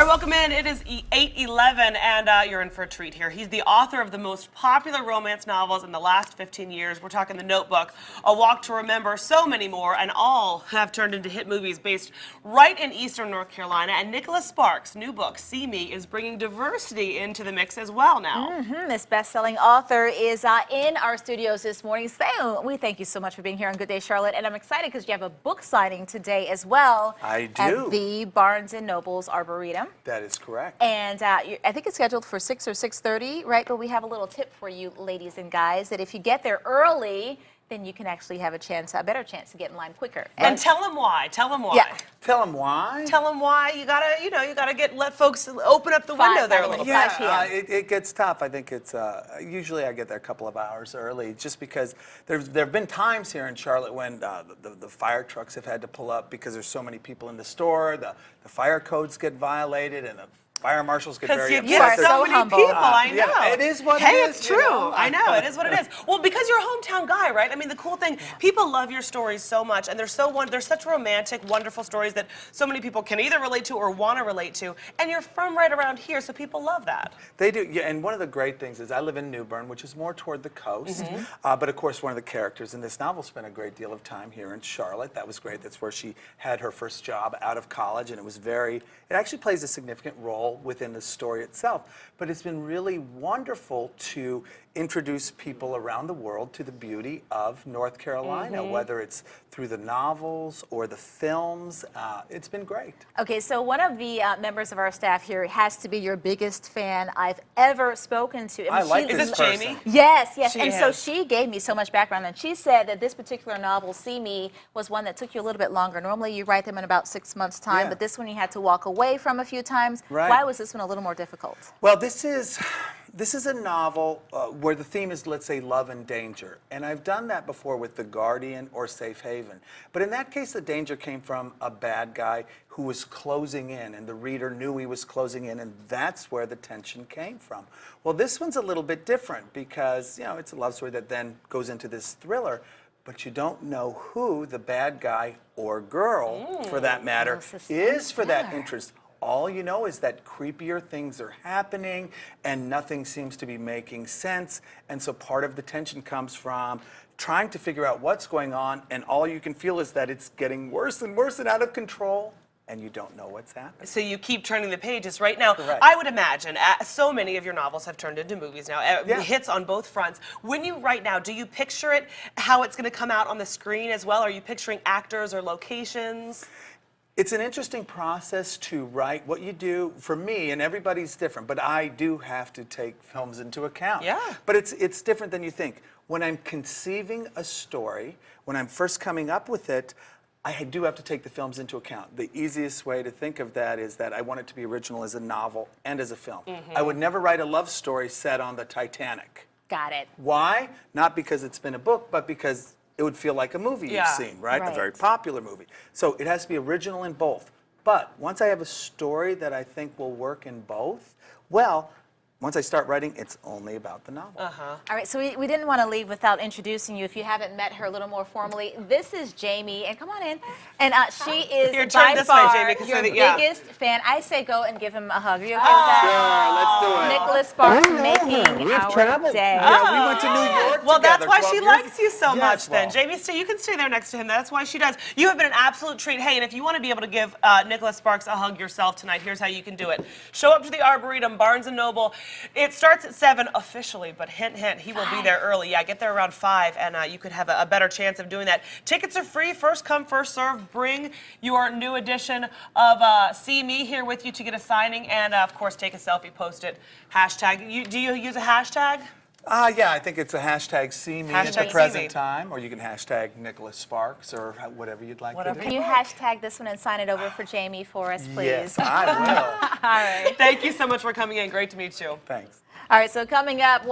right, welcome in. It is 8:11, and you're in for a treat here. He's the author of the most popular romance novels in the last 15 years. We're talking The Notebook, A Walk to Remember, so many more, and all have turned into hit movies based right in Eastern North Carolina. And Nicholas Sparks' new book, See Me, is bringing diversity into the mix as well now. This best-selling author is in our studios this morning. So we thank you so much for being here on Good Day Charlotte, and I'm excited because you have a book signing today as well. I do. At the Barnes & Noble's Arboretum. That is correct. And I think it's scheduled for 6 or 6:30, right? But we have a little tip for you, ladies and guys, that if you get there early, then you can actually have a better chance to get in line quicker. And tell them why. Tell them why. Yeah. Tell them why. Tell them why. You gotta let folks open up the window there a little bit. Yeah, it gets tough. I think it's usually I get there a couple of hours early, just because there have been times here in Charlotte when the fire trucks have had to pull up because there's so many people in the store. The fire codes get violated, and the fire marshals get very upset. You are so many humble. people, I know. Yeah, it is what it is. Hey, it's true. You know? I know, it is what it is. Well, because you're a hometown guy, right? I mean, the cool thing, people love your stories so much, and they're such romantic, wonderful stories that so many people can either relate to or want to relate to, and you're from right around here, so people love that. They do, yeah, and one of the great things is I live in New Bern, which is more toward the coast, but of course one of the characters in this novel spent a great deal of time here in Charlotte. That was great. That's where she had her first job out of college, and it actually plays a significant role within the story itself. But it's been really wonderful to introduce people around the world to the beauty of North Carolina, whether it's through the novels or the films. It's been great. Okay, so one of the members of our staff here has to be your biggest fan I've ever spoken to. I like Is this this person. Jamie? Yes, yes. She and is. so she gave me so much background, and she said that this particular novel, See Me, was one that took you a little bit longer. Normally you write them in about 6 months' time, Yeah. but this one you had to walk away from a few times. Right. Why was this one a little more difficult? Well, this is a novel where the theme is, let's say, love and danger. And I've done that before with The Guardian or Safe Haven. But in that case, the danger came from a bad guy who was closing in, and the reader knew he was closing in, and that's where the tension came from. Well, this one's a little bit different because, it's a love story that then goes into this thriller, but you don't know who the bad guy or girl, for that matter, is for that interest. All you know is that creepier things are happening and nothing seems to be making sense. And so part of the tension comes from trying to figure out what's going on, and all you can feel is that it's getting worse and worse and out of control, and you don't know what's happening. So you keep turning the pages. Right now, Correct. I would imagine so many of your novels have turned into movies now, Yeah. hits on both fronts. When you write now, do you picture it, how it's going to come out on the screen as well? Are you picturing actors or locations? It's an interesting process to write. What you do, for me, and everybody's different, but I do have to take films into account. Yeah. But it's different than you think. When I'm conceiving a story, when I'm first coming up with it, I do have to take the films into account. The easiest way to think of that is that I want it to be original as a novel and as a film. I would never write a love story set on the Titanic. Got it. Why? Not because it's been a book, but because it would feel like a movie Yeah. you've seen, right? Right. A very popular movie. So it has to be original in both. But once I have a story that I think will work in both, well, once I start writing, it's only about the novel. All right, so we didn't want to leave without introducing you, if you haven't met her a little more formally. This is Jamie, and come on in. And she is Here, turn by this way, far Jamie, 'cause your so that- yeah. biggest fan. I say go and give him a hug. Are you okay with that? Sure, let's do it. Nicholas Sparks making We've our traveled. day. Yeah, we went to New York Well, that's together why 12 she years likes you so Yes, much then. well. Jamie, you can stay there next to him. That's why she does. You have been an absolute treat. Hey, and if you want to be able to give Nicholas Sparks a hug yourself tonight, here's how you can do it. Show up to the Arboretum, Barnes & Noble. It starts at 7 officially, but hint, hint, he will be there early. Yeah, get there around 5, and you could have a better chance of doing that. Tickets are free, first come, first serve. Bring your new edition of See Me here with you to get a signing, and of course, take a selfie, post it, hashtag. Do you use a hashtag? Yeah, I think it's a hashtag See Me at Hashtag the See present Me. time, or you can hashtag Nicholas Sparks, or whatever you'd like Whatever to Can do. you hashtag this one and sign it over for Jamie for us, please? Yes, I will. All right. Thank you so much for coming in. Great to meet you. Thanks. All right, so coming up.